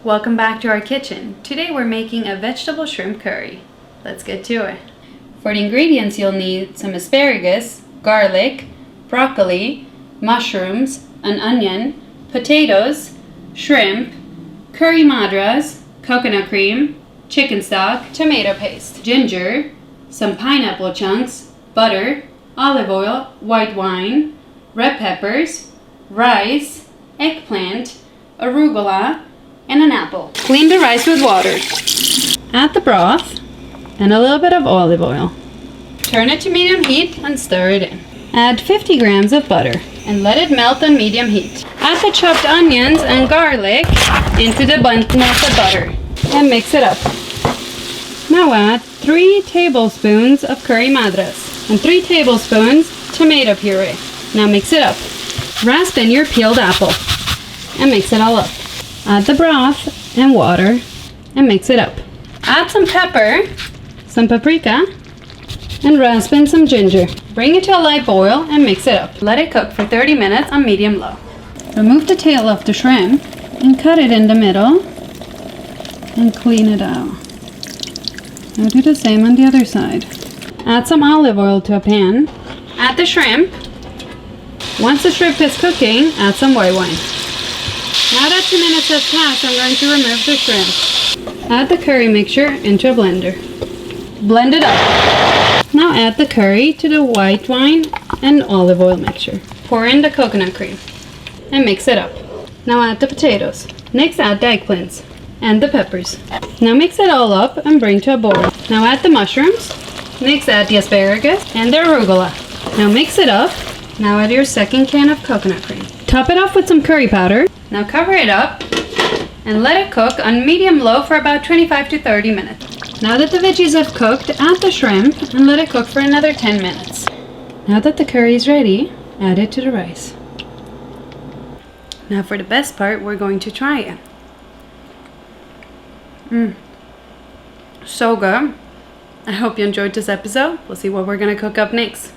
Welcome back to our kitchen. Today we're making a vegetable shrimp curry. Let's get to it. For the ingredients you'll need some asparagus, garlic, broccoli, mushrooms, an onion, potatoes, shrimp, curry madras, coconut cream, chicken stock, tomato paste, ginger, some pineapple chunks, butter, olive oil, white wine, red peppers, rice, eggplant, arugula, and an apple. Clean the rice with water. Add the broth and a little bit of olive oil. Turn it to medium heat and stir it in. Add 50 grams of butter and let it melt on medium heat. Add the chopped onions and garlic into the melted butter and mix it up. Now add 3 tablespoons of Curry Madras and 3 tablespoons tomato puree. Now mix it up. Rasp in your peeled apple and mix it all up. Add the broth and water and mix it up. Add some pepper, some paprika, and rasp in some ginger. Bring it to a light boil and mix it up. Let it cook for 30 minutes on medium-low. Remove the tail of the shrimp and cut it in the middle and clean it out. Now do the same on the other side. Add some olive oil to a pan. Add the shrimp. Once the shrimp is cooking, add some white wine. Now that 2 minutes have passed, I'm going to remove the shrimp. Add the curry mixture into a blender. Blend it up. Now add the curry to the white wine and olive oil mixture. Pour in the coconut cream and mix it up. Now add the potatoes. Next add the eggplants and the peppers. Now mix it all up and bring to a boil. Now add the mushrooms. Next add the asparagus and the arugula. Now mix it up. Now add your second can of coconut cream. Top it off with some curry powder. Now cover it up and let it cook on medium-low for about 25 to 30 minutes. Now that the veggies have cooked, add the shrimp and let it cook for another 10 minutes. Now that the curry is ready, add it to the rice. Now for the best part, we're going to try it. So good. I hope you enjoyed this episode. We'll see what we're going to cook up next.